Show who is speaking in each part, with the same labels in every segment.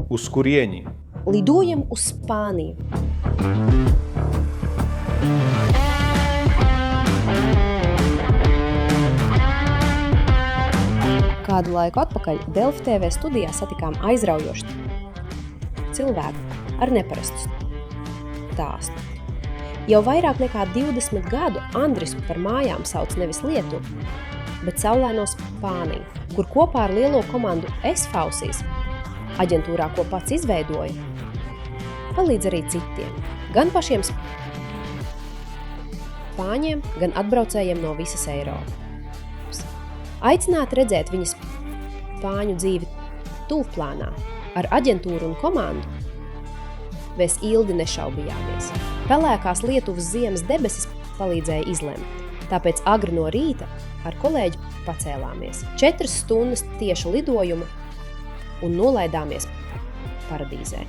Speaker 1: Uz kurieni?
Speaker 2: Lidojam uz Spāniju. Kādu laiku atpakaļ Delfi TV studijā satikām aizraujošu cilvēku ar neparastu stāstu. Jau vairāk nekā 20 gadu Andris par mājām sauc nevis Lietuvu, bet saulaino Spāniju, kur kopā ar lielo komandu S-Fausīs, aģentūrā, ko pats izveidoja, palīdz arī citiem, gan pašiem spāņiem, gan atbraucējiem no visas Eiropas. Aicināt redzēt viņas spāņu dzīvi tuvplānā ar aģentūru un komandu, mēs ilgi nešaubījāmies. Pelēkās Lietuvas ziemas debesis palīdzēja izlemt, tāpēc agri no rīta ar kolēģi pacēlāmies. 4 stundas tieša lidojuma un nolaidāmies paradīzē.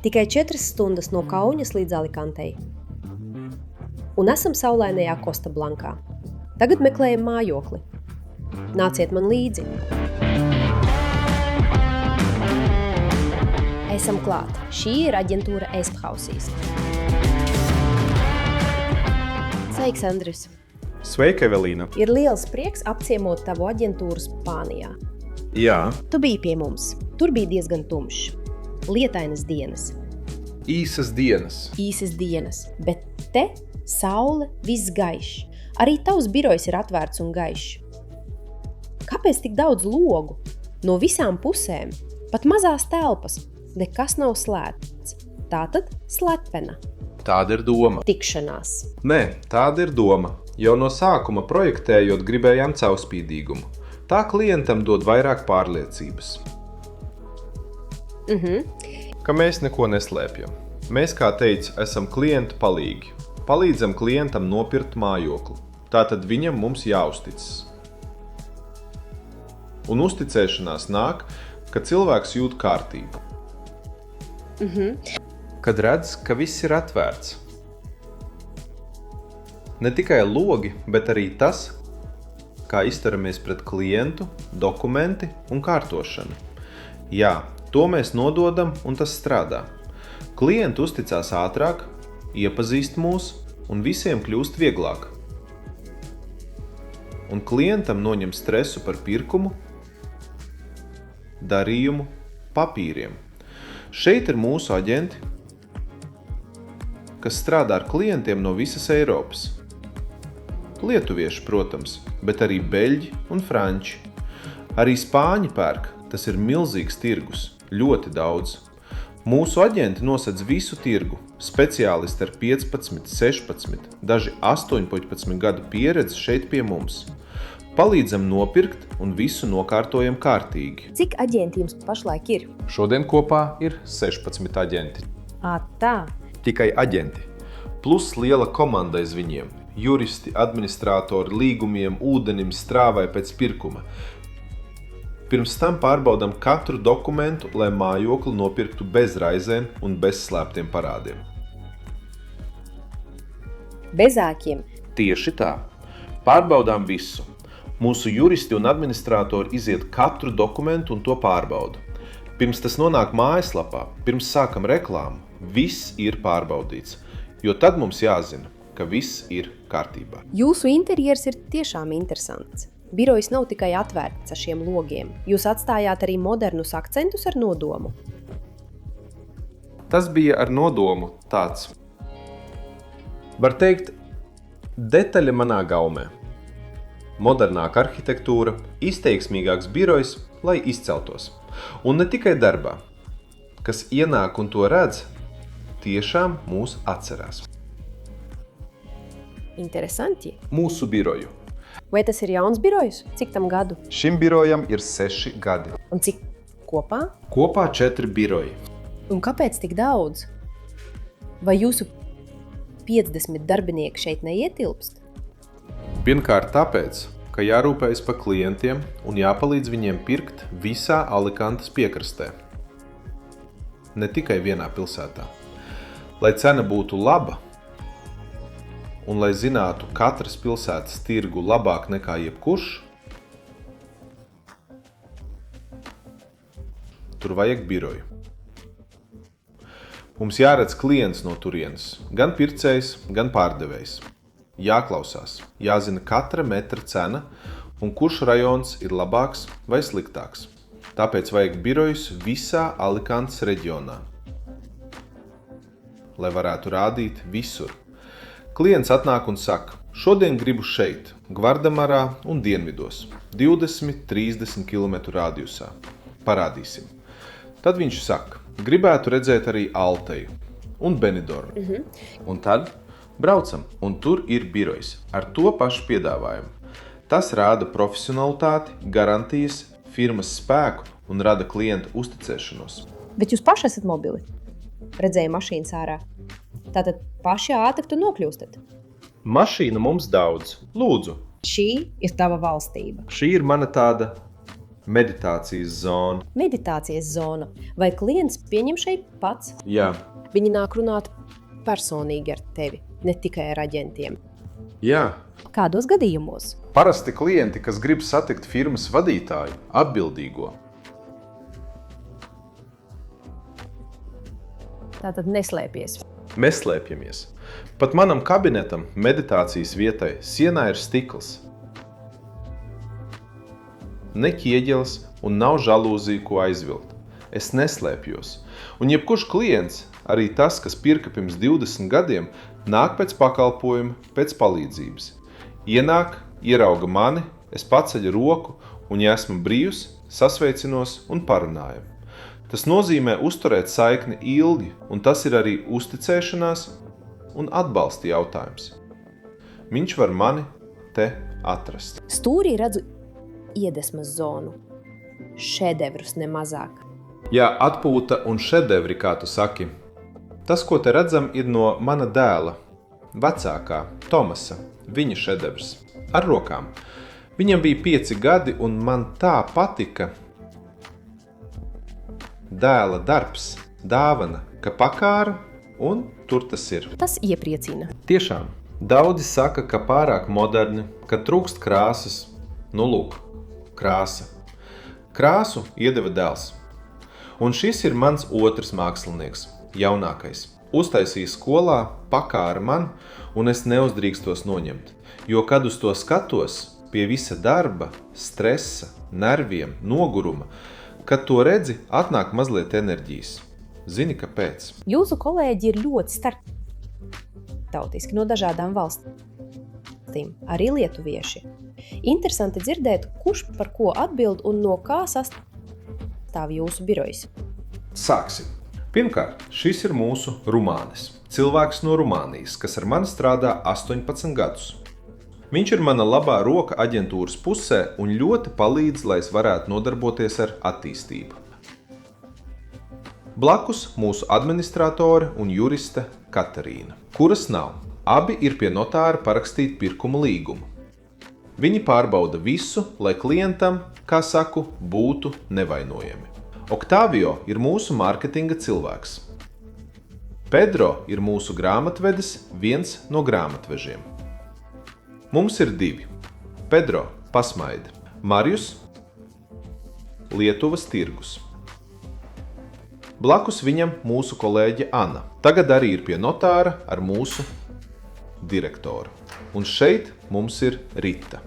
Speaker 2: Tikai 4 stundas no Kaunas līdz Alikantei. Un esam saulainajā Kosta Blankā. Tagad meklējam mājokli. Nāciet man līdzi! Esam klāt. Šī ir aģentūra S-Fausīs. Sveiks, Andris!
Speaker 1: Sveika, Evelīna!
Speaker 2: Ir liels prieks apciemot tavu aģentūru Spānijā.
Speaker 1: Jā.
Speaker 2: Tu biji pie mums. Tur bija diezgan tumšs. Lietainas dienas.
Speaker 1: Īsas dienas.
Speaker 2: Bet te saule viss gaišs. Arī tavs birojs ir atvērts un gaišs. Kāpēc tik daudz logu? No visām pusēm. Pat mazās telpas. Nekas nav slēgts. Tātad slepena.
Speaker 1: Tāda ir doma.
Speaker 2: Tikšanās.
Speaker 1: Nē, tāda ir doma. Jau no sākuma projektējot gribējām caurspīdīgumu. Tā klientam dod vairāk pārliecības. Ka mēs neko neslēpjam. Mēs, kā teicu, esam klientu palīgi. Palīdzam klientam nopirkt mājokli. Tātad viņam mums jāuzticas. Un uzticēšanās nāk, kad cilvēks jūt kārtību. Kad redz, ka viss ir atvērts. Ne tikai logi, bet arī tas, kā izturamies pret klientu, dokumenti un kārtošanu. Jā, to mēs nododam un tas strādā. Klienti uzticās ātrāk, iepazīst mūs un visiem kļūst vieglāk. Un klientam noņem stresu par pirkumu, darījumu, papīriem. Šeit ir mūsu aģenti, kas strādā ar klientiem no visas Eiropas. Lietuvieši, protams, bet arī beļģi un franči. Arī spāņi pērk, tas ir milzīgs tirgus, ļoti daudz. Mūsu aģenti nosedz visu tirgu, speciālisti ar 15, 16, daži 18 gadu pieredzi šeit pie mums. Palīdzam nopirkt un visu nokārtojam kārtīgi.
Speaker 2: Cik aģenti jums pašlaik ir?
Speaker 1: Šodien kopā ir 16 aģenti.
Speaker 2: Tā.
Speaker 1: Tikai aģenti. Plus liela komanda aiz viņiem. Juristi, administratori, līgumiem, ūdenim, strāvai pēc pirkuma. Pirms tam pārbaudam katru dokumentu, lai mājokli nopirktu bez raizēm un bez slēptiem parādiem.
Speaker 2: Bez ākiem.
Speaker 1: Tieši tā. Pārbaudām visu. Mūsu juristi un administratori iziet katru dokumentu un to pārbauda. Pirms tas nonāk mājaslapā, pirms sākam reklāmu, viss ir pārbaudīts, jo tad mums jāzina, ka viss ir kārtībā.
Speaker 2: Jūsu interjers ir tiešām interesants. Birojs nav tikai atvērts ar šiem logiem. Jūs atstājāt arī modernus akcentus ar nodomu.
Speaker 1: Tas bija ar nodomu tāds. Var teikt, detaļa manā gaumē. Modernāka arhitektūra, izteiksmīgāks birojs, lai izceltos. Un ne tikai darbā. Kas ienāk un to redz, tiešām mūs atcerās.
Speaker 2: Interesanti.
Speaker 1: Mūsu biroju.
Speaker 2: Vai tas ir jauns birojs? Cik tam gadu?
Speaker 1: Šim birojam ir 6 gadi.
Speaker 2: Un cik kopā?
Speaker 1: Kopā 4 biroji.
Speaker 2: Un kāpēc tik daudz? Vai jūsu 50 darbinieki šeit neietilpst?
Speaker 1: Pirmkārt tāpēc, ka jārūpējas par klientiem un jāpalīdz viņiem pirkt visā Alikantes piekrastē. Ne tikai vienā pilsētā. Lai cena būtu laba un lai zinātu katras pilsētas tirgu labāk nekā jebkurš, tur vajag biroju. Mums jāredz klients no turienes, gan pircējs, gan pārdevējs. Jāklausās, jāzina katra metra cena un kurš rajons ir labāks vai sliktāks. Tāpēc vajag birojus visā Alikantes reģionā, lai varētu rādīt visur. Klients atnāk un saka, šodien gribu šeit, Gvardamarā un dienvidos, 20-30 km radiusā. Parādīsim. Tad viņš saka, gribētu redzēt arī Alteju un Benidormu. Un tad braucam, un tur ir birojs ar to pašu piedāvājumu. Tas rāda profesionalitāti, garantijas, firmas spēku un rada klientu uzticēšanos.
Speaker 2: Bet jūs paši esat mobili? Redzēju mašīnas ārā. Tātad paši ātri tu nokļūstat.
Speaker 1: Mašīnu mums daudz. Lūdzu.
Speaker 2: Šī ir tava valstība.
Speaker 1: Šī ir mana tāda meditācijas zona.
Speaker 2: Meditācijas zona. Vai klients pieņem šeit pats?
Speaker 1: Jā.
Speaker 2: Viņi nāk runāt personīgi ar tevi, ne tikai ar aģentiem.
Speaker 1: Jā.
Speaker 2: Kādos gadījumos?
Speaker 1: Parasti klienti, kas grib satikt firmas vadītāju, atbildīgo.
Speaker 2: Tātad neslēpies.
Speaker 1: Mēs slēpjamies. Pat manam kabinetam, meditācijas vietai, sienā ir stikls. Ne ķieģelis un nav žalūzija, ko aizvilkt. Es neslēpjos. Un jebkurš klients, arī tas, kas pirka pirms 20 gadiem, nāk pēc pakalpojuma, pēc palīdzības. Ienāk, ierauga mani, es paceļu roku un, ja esmu brīvs, sasveicinos un parunājam. Tas nozīmē uzturēt saikni ilgi, un tas ir arī uzticēšanās un atbalsta jautājums. Viņš var mani te atrast.
Speaker 2: Stūrī redzu iedvesmas zonu. Šedevrus nemazāk.
Speaker 1: Jā, atpūta un šedevri, kā tu saki. Tas, ko te redzam, ir no mana dēla, vecākā, Tomasa, viņa šedevrs, ar rokām. Viņam bija 5 gadi, un man tā patika dēla darbs, dāvana, ka pakāra, un tur tas ir.
Speaker 2: Tas iepriecina.
Speaker 1: Tiešām, daudzi saka, ka pārāk moderni, ka trūkst krāsas. Nu lūk, krāsa. Krāsu iedeva dēls. Un šis ir mans otrs mākslinieks, jaunākais. Uztaisīja skolā, pakāra man, un es neuzdrīkstos noņemt. Jo, kad uz to skatos, pie visa darba, stresa, nerviem, noguruma, kad to redzi, atnāk mazliet enerģijas. Zini, kāpēc?
Speaker 2: Jūsu kolēģi ir ļoti starptautiski no dažādām valstīm, arī lietuvieši. Interesanti dzirdēt, kurš par ko atbild un no kā sastāv jūsu birojs.
Speaker 1: Sāksim. Pirmkārt, šis ir mūsu rumānis. Cilvēks no Rumānijas, kas ar mani strādā 18 gadus. Viņš ir mana labā roka aģentūras pusē un ļoti palīdz, lai es varētu nodarboties ar attīstību. Blakus mūsu administratore un juriste Katarīna, kuras nav. Abi ir pie notāra parakstīt pirkuma līgumu. Viņi pārbauda visu, lai klientam, kā saku, būtu nevainojami. Octavio ir mūsu mārketinga cilvēks. Pedro ir mūsu grāmatvedis, viens no grāmatvežiem. Mums ir 2. Pedro, pasmaidi. Marijus, Lietuvas tirgus. Blakus viņam mūsu kolēģe Anna. Tagad arī ir pie notāra ar mūsu direktoru. Un šeit mums ir Rita.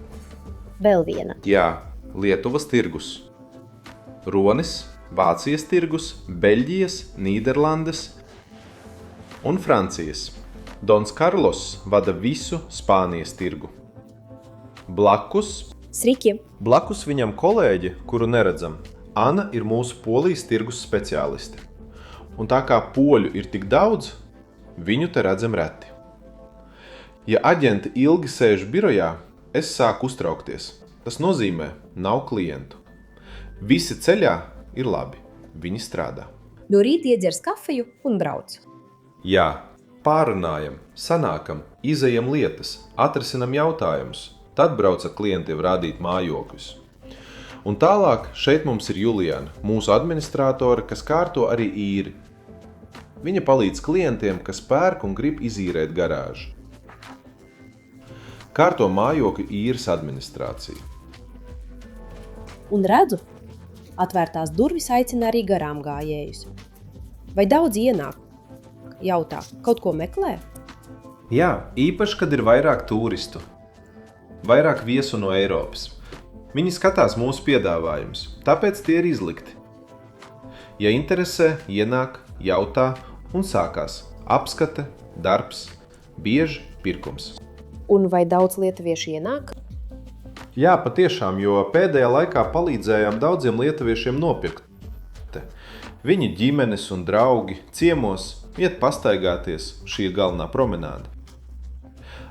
Speaker 2: Vēl viena.
Speaker 1: Jā, Lietuvas tirgus. Ronis, Vācijas tirgus, Beļģijas, Nīderlandes un Francijas. Dons Karlos vada visu Spānijas tirgu. Blakus viņam kolēģi, kuru neredzam, Anna ir mūsu Polijas tirgus speciāliste. Un tā kā poļu ir tik daudz, viņu te redzam reti. Ja aģenti ilgi sēž birojā, es sāku uztraukties. Tas nozīmē, nav klientu. Visi ceļā ir labi. Viņi strādā.
Speaker 2: No rīta iedzers kafiju un brauc.
Speaker 1: Jā. Pārunājam, sanākam, izejam lietas, atrisinam jautājumus, tad brauc ar klientiem rādīt mājokļus. Un tālāk šeit mums ir Juliana, mūsu administratore, kas kārto arī īri. Viņa palīdz klientiem, kas pērk un grib izīrēt garāžu. Kārto mājokļu īres administrāciju.
Speaker 2: Un redzu, Atvērtās durvis aicina arī garām gājējus. Vai daudz ienāk? Jautā, kaut ko meklē?
Speaker 1: Jā, īpaši, kad ir vairāk turistu, vairāk viesu no Eiropas. Viņi skatās mūsu piedāvājumus, tāpēc tie ir izlikti. Ja interesē, ienāk, jautā un sākās apskate, darbs, bieži pirkums.
Speaker 2: Un vai daudz lietuviešu ienāk?
Speaker 1: Jā, patiešām, jo pēdējā laikā palīdzējām daudziem lietuviešiem nopirkt. Viņi ģimenes un draugi ciemos iet pastaigāties, šī ir galvenā promenāde.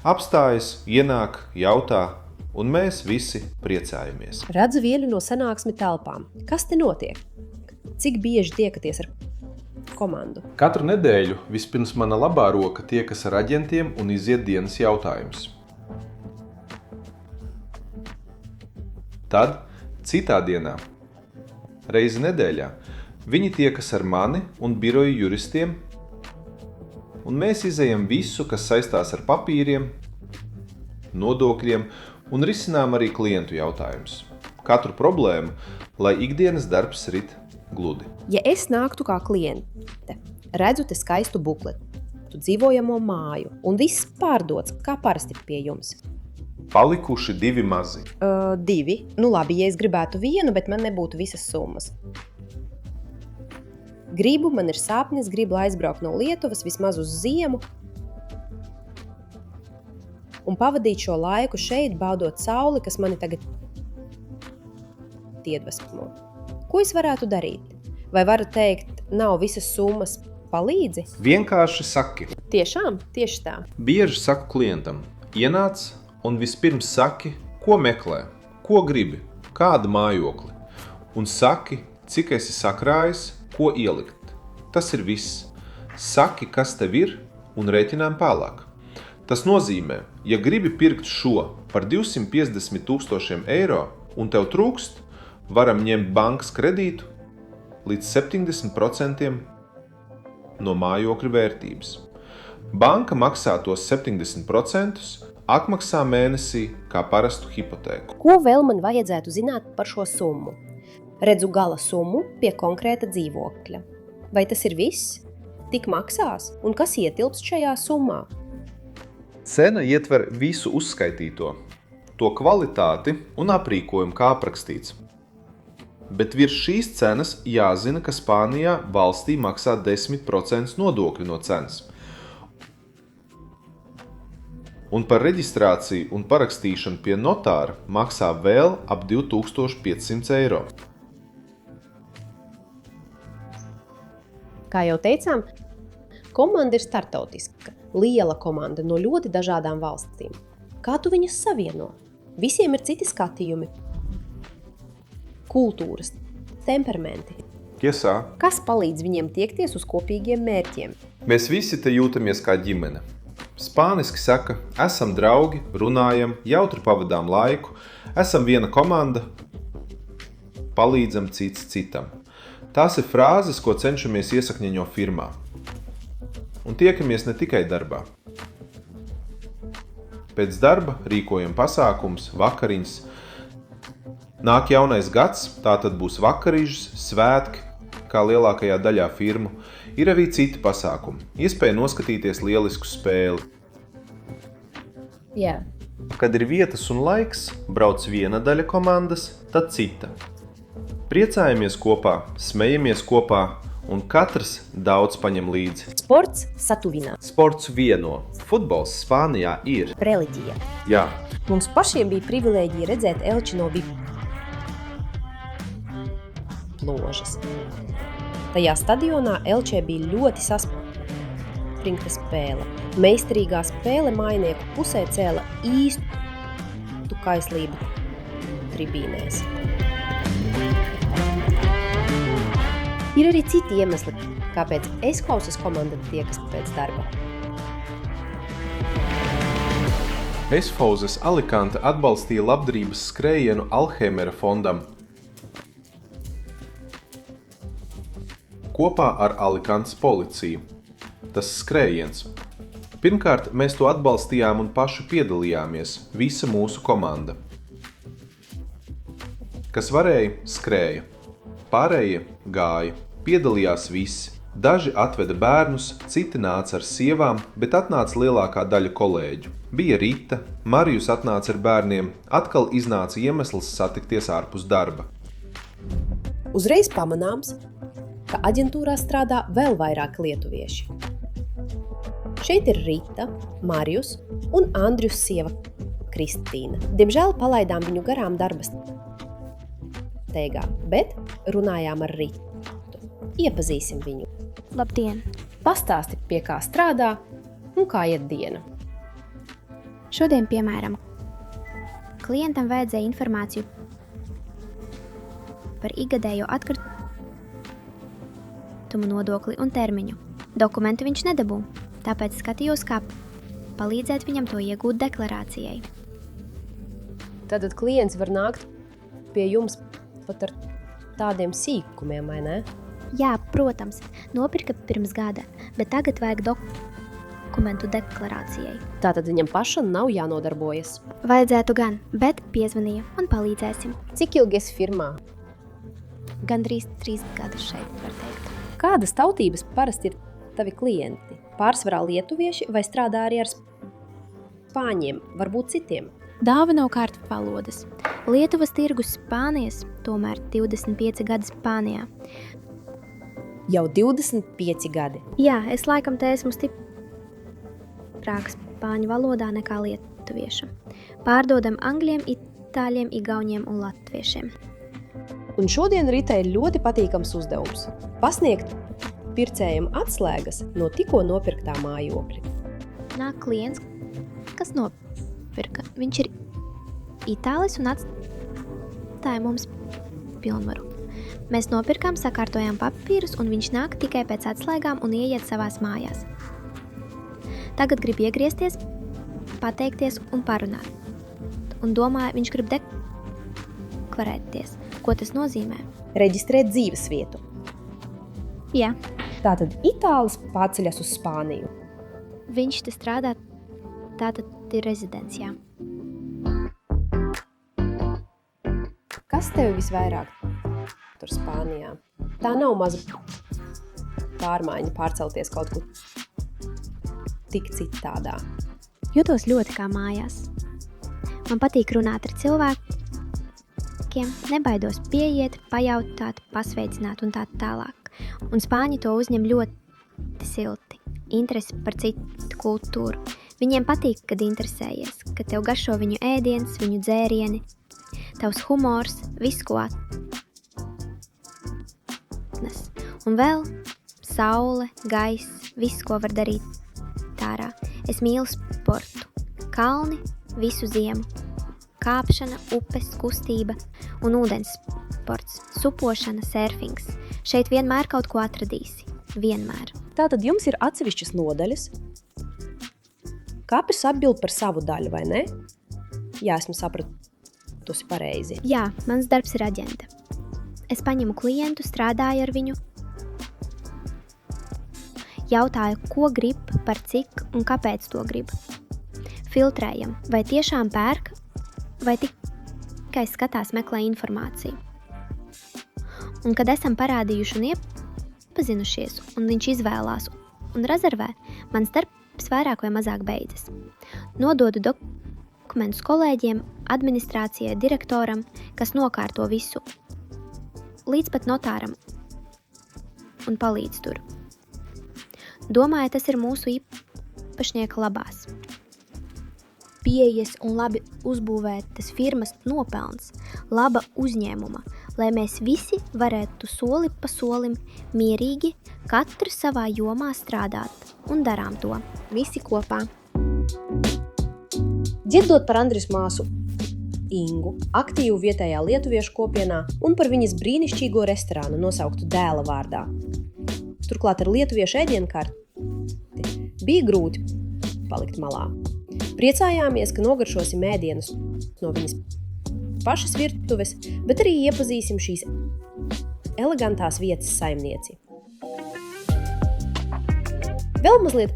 Speaker 1: Apstājas, ienāk, jautā, un mēs visi priecājamies.
Speaker 2: Redzu vienu no sanāksmi telpām. Kas te notiek? Cik bieži tiekaties ar komandu?
Speaker 1: Katru nedēļu vispirms mana labā roka tiekas ar aģentiem un iziet dienas jautājumus. Tad, citā dienā, reizi nedēļā, viņi tiekas ar mani un biroju juristiem, un mēs izejam visu, kas saistās ar papīriem, nodokļiem un risinām arī klientu jautājumus. Katru problēmu, lai ikdienas darbs rit gludi.
Speaker 2: Ja es nāktu kā kliente, redzu te skaistu bukletu, dzīvojamo māju un viss pārdots, kā parasti pie jums.
Speaker 1: Palikuši 2 mazi.
Speaker 2: 2. Nu labi, ja es gribētu vienu, bet man nebūtu visas summas. Man ir sapnis, gribu aizbraukt no Lietuvas vismaz uz ziemu un pavadīt šo laiku šeit, baudot sauli, kas mani tagad iedvesmo. Ko es varētu darīt? Vai varu teikt, nav visas summas, palīdzi?
Speaker 1: Vienkārši saki.
Speaker 2: Tiešām, tieši tā.
Speaker 1: Bieži saku klientam, ienāc un vispirms saki, ko meklē, ko gribi, kādu mājokli. Un saki, cik esi sakrājis, ko ielikt. Tas ir viss. Saki, kas tev ir, un rēķinām tālāk. Tas nozīmē, ja gribi pirkt šo par 250 000 eiro un tev trūkst, varam ņemt bankas kredītu līdz 70% no mājokļa vērtības. Banka maksā tos 70%, atmaksā mēnesī kā parastu hipotēku.
Speaker 2: Ko vēl man vajadzētu zināt par šo summu? Redzu gala summu pie konkrēta dzīvokļa. Vai tas ir viss? Tik maksās? Un kas ietilpst šajā summā?
Speaker 1: Cena ietver visu uzskaitīto, to kvalitāti un aprīkojumu, kā aprakstīts. Bet virs šīs cenas jāzina, ka Spānijā valstī maksā 10% nodokļu no cenas. Un par reģistrāciju un parakstīšanu pie notāra maksā vēl ap 2500 eiro.
Speaker 2: Kā jau teicām, komanda ir startautiska, liela komanda no ļoti dažādām valstīm. Kā tu viņus savieno? Visiem ir citi skatījumi, kultūras, temperamenti.
Speaker 1: Tiesā,
Speaker 2: Kas palīdz viņiem tiekties uz kopīgiem mērķiem?
Speaker 1: mēs visi te jūtamies kā ģimene. Spāniski saka, esam draugi, runājam, jautri pavadām laiku, esam viena komanda, palīdzam cits citam. Tās ir frāzes, ko cenšamies iesakņeņo firmā. Un tiekamies ne tikai darbā. Pēc darba rīkojam pasākums, vakariņas. Nāk jaunais gads, tātad būs vakariņas, svētki, kā lielākajā daļā firmu. Ir arī citi pasākumi. Iespēja noskatīties lielisku spēli.
Speaker 2: Jā.
Speaker 1: Kad ir vietas un laiks, brauc viena daļa komandas, tad cita. Priecājamies kopā, smejamies kopā un katrs daudz paņem līdzi.
Speaker 2: Sports satuvina.
Speaker 1: Sports vieno. Futbols Spānijā ir.
Speaker 2: Reliģija.
Speaker 1: Jā,
Speaker 2: Mums pašiem bija privilēģija redzēt Elči no ložas. Tajā stadionā Elčē bija ļoti saspringta spēle. Meistarīgā spēle mainieku pusē cēla īstu kaislību tribīnēs. Ir arī citi iemesli, kāpēc Esklausas komanda tiekas pēc darba.
Speaker 1: Esklausas Alicante atbalstīja labdarības skrējienu Alzheimera fondam. Kopā ar Alicantes policiju. Tas skrējiens. Pirmkārt, mēs to atbalstījām un paši piedalījāmies, visa mūsu komanda. Kas varēja, skrēja. Pārējie gāja, piedalījās visi. Daži atveda bērnus, citi nāca ar sievām, bet atnāca lielākā daļa kolēģu. Bija Rita, Marijus atnāca ar bērniem, atkal iznāca iemesls satikties ārpus darba.
Speaker 2: Uzreiz pamanāms, ka aģentūrā strādā vēl vairāk lietuvieši. Šeit ir Rita, Marijus un Andrius sieva Kristīna. Diemžēl palaidām viņu garām darba steigā, bet runājām ar Ritu. Iepazīsim viņu.
Speaker 3: Labdien!
Speaker 2: Pastāsti, pie kā strādā un kā iet diena.
Speaker 3: Šodien, piemēram, klientam vajadzēja informāciju par ikgadējo atkritumu nodokli un termiņu. Dokumentu viņš nedabū, tāpēc skatījos, kā palīdzēt viņam to iegūt deklarācijai.
Speaker 2: Tātad klients var nākt pie jums pat ar tādiem sīkumiem, vai ne?
Speaker 3: Jā, protams, nopirka pirms gada, bet tagad vajag dokumentu deklarācijai.
Speaker 2: Tātad viņam pašam nav jānodarbojas.
Speaker 3: Vajadzētu gan, bet piezvanīja un palīdzēsim.
Speaker 2: Cik ilgi esi firmā?
Speaker 3: Gandrīz 3 gadus šeit, var teikt.
Speaker 2: Kādas tautības parasti ir tavi klienti? Pārsvarā lietuvieši vai strādā arī ar spāņiem, varbūt citiem?
Speaker 3: Galvenokārt valodas. Lietuvas tirgus Spānijas, tomēr 25 gadi Spānijā.
Speaker 2: Jau 25 gadi.
Speaker 3: Jā, es laikam te esmu stiprāks spāņu valodā nekā lietuviešam. Pārdodam angļiem, itāļiem, igauņiem un latviešiem.
Speaker 2: Un šodien Ritai ir ļoti patīkams uzdevums – pasniegt pircējiem atslēgas no tikko nopirktā mājokļa.
Speaker 3: Nāk klients, kas nopirka. Viņš ir itālis un atstāja mums pilnvaru. Mēs nopirkām, sakārtojām papīrus, un viņš nāk tikai pēc atslēgām un ieiet savās mājās. Tagad grib iegriezties, pateikties un parunāt. Un domāju, viņš grib deklarēties. Ko tas nozīmē?
Speaker 2: Reģistrēt dzīvesvietu.
Speaker 3: Jā,
Speaker 2: Tātad itālis pārceļas uz Spāniju.
Speaker 3: viņš te strādā, tātad ir rezidencijā.
Speaker 2: Kas tev visvairāk tur Spānijā? Tā nav maza pārmaiņa pārcelties kaut kur tik citādā.
Speaker 3: Jūtos ļoti kā mājās. Man patīk runāt ar cilvēkiem, nebaidos pieiet, pajautāt, pasveicināt un tā tālāk. Un spāņi to uzņem ļoti silti. Interesi par citu kultūru. Viņiem patīk, kad interesējies, ka tev garšo viņu ēdiens, viņu dzērieni, tavs humors, viss, ko atnes. Un vēl saule, gaiss, viss, ko var darīt ārā. Es mīlu sportu. Kalni visu ziemu. Kāpšana, upes, kustība un ūdens sports. Supošana, surfings. Šeit vienmēr kaut ko atradīsi. Vienmēr.
Speaker 2: Tātad jums ir atsevišķas nodaļas. Katrs atbild par savu daļu, vai ne? Jā, esmu sapratusi pareizi.
Speaker 3: Jā, mans darbs ir aģente. Es paņemu klientu, strādāju ar viņu. Jautāju, ko grib, par cik un kāpēc to grib. Filtrējam, vai tiešām pērk, vai tikai skatās meklē informāciju. Un kad esam parādījuši un iepazinušies, un viņš izvēlās un rezervē, mans darbs vairāk vai mazāk beidzas. Nododu dokumentus kolēģiem, administrācijai, direktoram, kas nokārto visu, līdz pat notāram un palīdz tur. Domāju, tas ir mūsu īpašnieka labās. Pieejas un labi uzbūvētas firmas nopelns, laba uzņēmuma, lai mēs visi varētu soli pa solim mierīgi katrs savā jomā strādāt un darām to visi kopā.
Speaker 2: Dzirdot par Andris māsu Ingu, aktīvu vietējā lietuviešu kopienā un par viņas brīnišķīgo restorānu nosauktu dēla vārdā. Turklāt ar lietuviešu ēdienkarti bija grūti palikt malā. Priecājāmies, ka nogaršosim ēdienus no viņas pašas virtuves, bet arī iepazīsim šīs elegantās vietas saimnieci. Vēl mazliet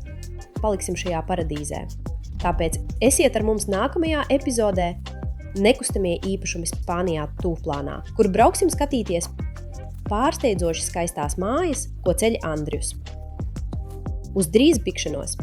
Speaker 2: paliksim šajā paradīzē. Tāpēc esiet ar mums nākamajā epizodē Nekustamie īpašumi Spānijā tūplānā, kur brauksim skatīties pārsteidzoši skaistās mājas, ko ceļ Andrius. Uz drīz tikšanos!